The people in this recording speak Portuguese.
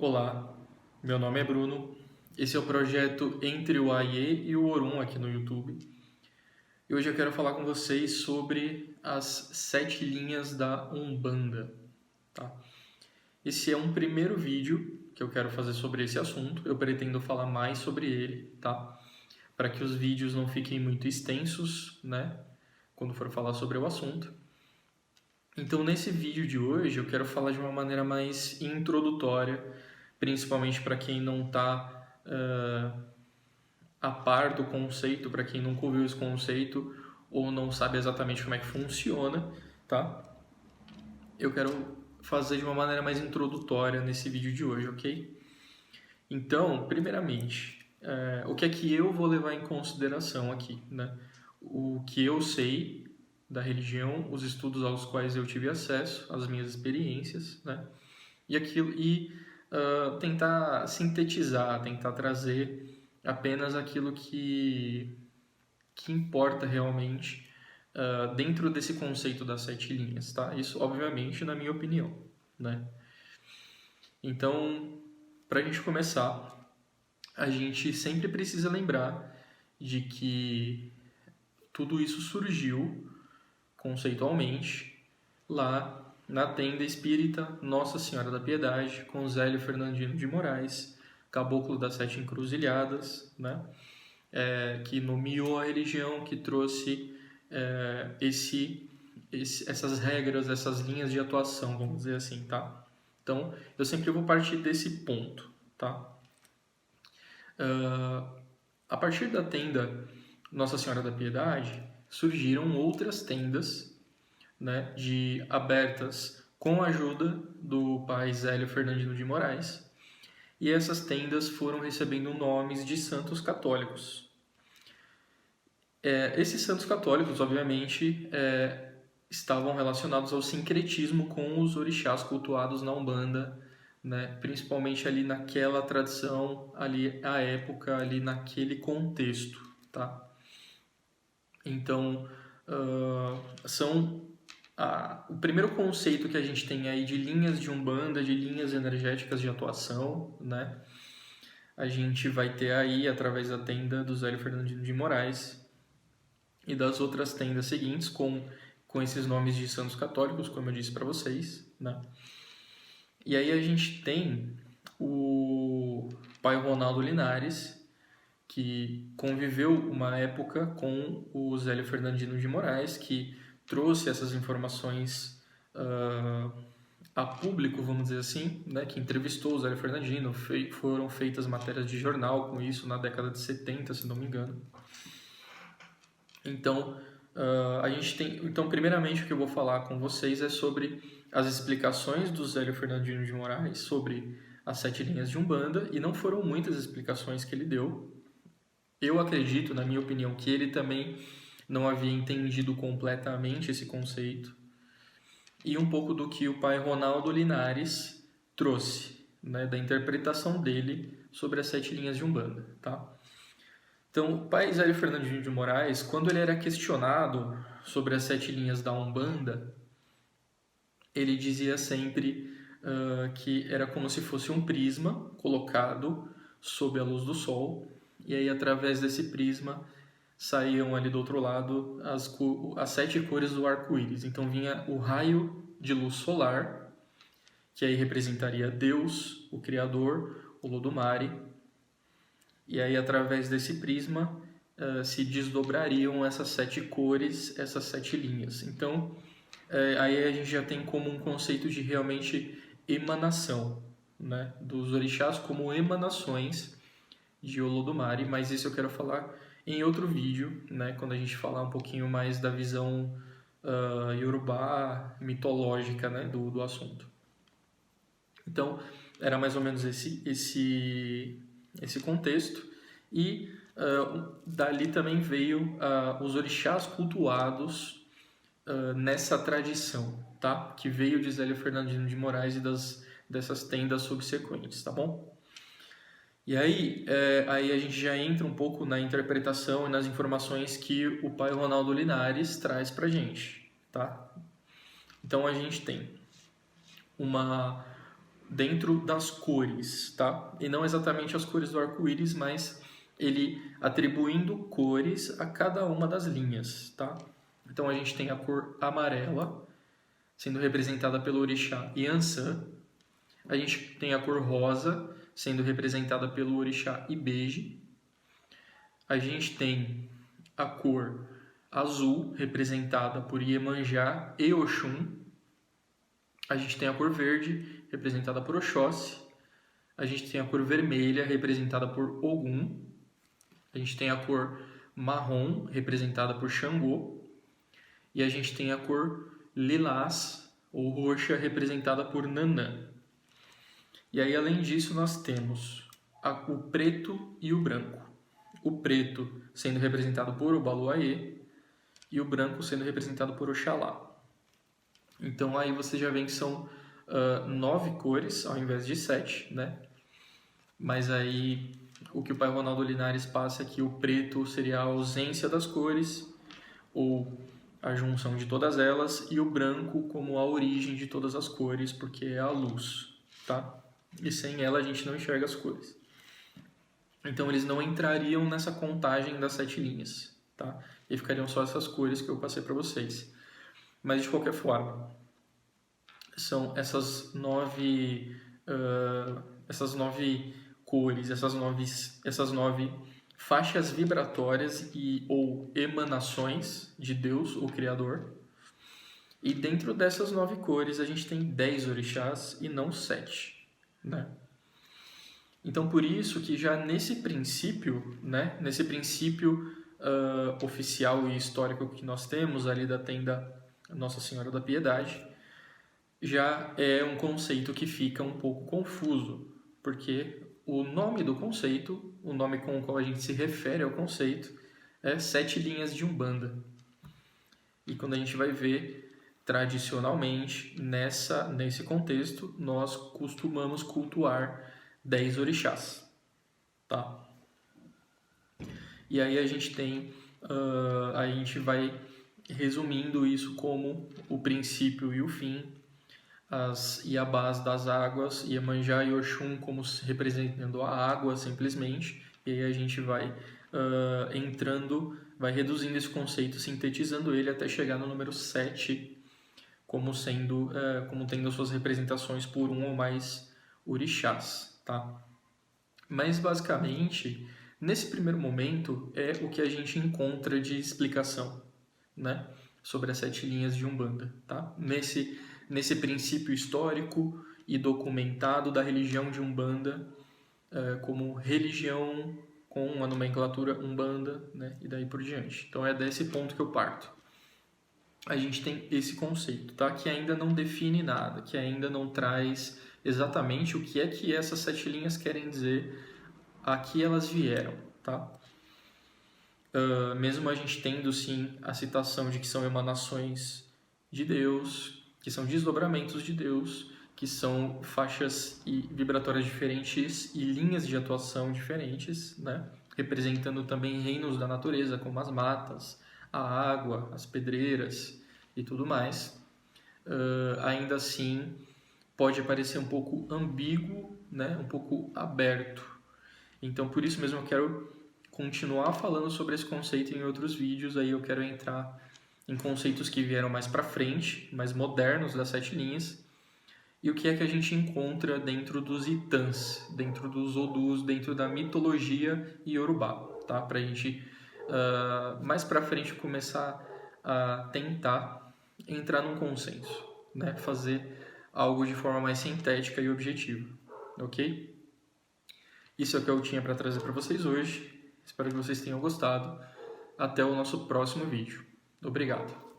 Olá, meu nome é Bruno. Esse é o projeto Entre o AIE e o Orum aqui no YouTube. E hoje eu quero falar com vocês sobre as 7 linhas da Umbanda, tá? Esse é um primeiro vídeo que eu quero fazer sobre esse assunto. Eu pretendo falar mais sobre ele, tá? Para que os vídeos não fiquem muito extensos, né? Quando for falar sobre o assunto. Então, nesse vídeo de hoje, eu quero falar de uma maneira mais introdutória, principalmente para quem não está a par do conceito, para quem nunca ouviu esse conceito ou não sabe exatamente como é que funciona, tá? Eu quero fazer de uma maneira mais introdutória nesse vídeo de hoje, ok? Então, primeiramente, o que é que eu vou levar em consideração aqui, né? O que eu sei da religião, os estudos aos quais eu tive acesso, as minhas experiências, né? Tentar sintetizar, tentar trazer apenas aquilo que importa realmente dentro desse conceito das 7 linhas, tá? Isso, obviamente, na minha opinião, né? Então, para a gente começar, a gente sempre precisa lembrar de que tudo isso surgiu conceitualmente lá na tenda espírita Nossa Senhora da Piedade, com Zélio Fernandino de Moraes, caboclo das 7 encruzilhadas, né? Que nomeou a religião, que trouxe essas regras, essas linhas de atuação, vamos dizer assim, tá? Então, eu sempre vou partir desse ponto, tá? A partir da tenda Nossa Senhora da Piedade, surgiram outras tendas, né, abertas com a ajuda do pai Zélio Fernandino de Moraes, e essas tendas foram recebendo nomes de santos católicos. Esses santos católicos, obviamente, estavam relacionados ao sincretismo com os orixás cultuados na Umbanda, né? Principalmente ali naquela tradição, ali à época, ali naquele contexto, tá? Então, o primeiro conceito que a gente tem aí de linhas de Umbanda, de linhas energéticas de atuação, né? A gente vai ter aí, através da tenda do Zélio Fernandino de Moraes e das outras tendas seguintes, com esses nomes de santos católicos, como eu disse para vocês, né? E aí a gente tem o pai Ronaldo Linares, que conviveu uma época com o Zélio Fernandino de Moraes, que trouxe essas informações a público, vamos dizer assim, né, que entrevistou o Zélio Fernandino, foram feitas matérias de jornal com isso na década de 70, se não me engano. Então, primeiramente o que eu vou falar com vocês é sobre as explicações do Zélio Fernandino de Moraes sobre as 7 linhas de Umbanda, e não foram muitas explicações que ele deu. Eu acredito, na minha opinião, que ele também não havia entendido completamente esse conceito, e um pouco do que o pai Ronaldo Linares trouxe, né, da interpretação dele sobre as 7 linhas de Umbanda, tá? Então, o pai Zélio Fernandino de Moraes, quando ele era questionado sobre as 7 linhas da Umbanda, ele dizia sempre que era como se fosse um prisma colocado sob a luz do sol, e aí através desse prisma saíam ali do outro lado as 7 cores do arco-íris. Então vinha o raio de luz solar, que aí representaria Deus, o Criador, o Lodumare, e aí através desse prisma se desdobrariam essas 7 cores, essas 7 linhas. Então aí a gente já tem como um conceito de realmente emanação, né, dos orixás como emanações de Olodumare, mas isso eu quero falar em outro vídeo, né, quando a gente falar um pouquinho mais da visão Yorubá mitológica, né, do assunto. Então, era mais ou menos esse contexto, e dali também veio os orixás cultuados nessa tradição, tá? Que veio de Zélio Fernandino de Moraes e dessas tendas subsequentes, tá bom? E aí a gente já entra um pouco na interpretação e nas informações que o pai Ronaldo Linares traz pra gente, tá? Então a gente tem dentro das cores, tá? E não exatamente as cores do arco-íris, mas ele atribuindo cores a cada uma das linhas, tá? Então a gente tem a cor amarela, sendo representada pelo orixá Yansan. A gente tem a cor rosa, sendo representada pelo orixá Ibeji. A gente tem a cor azul, representada por Iemanjá e Oxum. A gente tem a cor verde, representada por Oxóssi. A gente tem a cor vermelha, representada por Ogum. A gente tem a cor marrom, representada por Xangô. E a gente tem a cor lilás, ou roxa, representada por Nanã. E aí, além disso, nós temos o preto e o branco. O preto sendo representado por Obaluayê e o branco sendo representado por Oxalá. Então aí você já vê que são 9 cores ao invés de 7, né? Mas aí o que o pai Ronaldo Linares passa é que o preto seria a ausência das cores ou a junção de todas elas, e o branco como a origem de todas as cores, porque é a luz, tá? E sem ela a gente não enxerga as cores. Então eles não entrariam nessa contagem das 7 linhas, tá? E ficariam só essas cores que eu passei para vocês. Mas de qualquer forma, são essas 9 cores, essas nove faixas vibratórias ou emanações de Deus, o Criador. E dentro dessas 9 cores a gente tem 10 orixás e não 7, né? Então por isso que já nesse princípio, né, nesse princípio oficial e histórico que nós temos ali da tenda Nossa Senhora da Piedade, já é um conceito que fica um pouco confuso, porque o nome do conceito, o nome com o qual a gente se refere ao conceito, é 7 linhas de Umbanda. E quando a gente vai ver, tradicionalmente, nesse contexto, nós costumamos cultuar 10 orixás, tá? E aí a gente tem, a gente vai resumindo isso como o princípio e o fim, as Iabás das águas, Iemanjá e Oxum como representando a água simplesmente, e aí a gente vai vai reduzindo esse conceito, sintetizando ele até chegar no número 7, como tendo suas representações por um ou mais orixás, tá? Mas basicamente, nesse primeiro momento, é o que a gente encontra de explicação, né, sobre as 7 linhas de Umbanda, tá? Nesse princípio histórico e documentado da religião de Umbanda, como religião com a nomenclatura Umbanda, né, e daí por diante. Então é desse ponto que eu parto. A gente tem esse conceito, tá? Que ainda não define nada, que ainda não traz exatamente o que é que essas 7 linhas querem dizer, a que elas vieram, tá? Mesmo a gente tendo sim a citação de que são emanações de Deus, que são desdobramentos de Deus, que são faixas vibratórias diferentes e linhas de atuação diferentes, né? Representando também reinos da natureza, como as matas, a água, as pedreiras e tudo mais. Ainda assim, pode parecer um pouco ambíguo, né? Um pouco aberto. Então, por isso mesmo eu quero continuar falando sobre esse conceito em outros vídeos. Aí eu quero entrar em conceitos que vieram mais para frente, mais modernos das 7 linhas, e o que é que a gente encontra dentro dos Itãs, dentro dos Odus, dentro da mitologia iorubá, tá? Para a gente mais para frente começar a tentar entrar num consenso, né? Fazer algo de forma mais sintética e objetiva, ok? Isso é o que eu tinha para trazer para vocês hoje. Espero que vocês tenham gostado. Até o nosso próximo vídeo. Obrigado.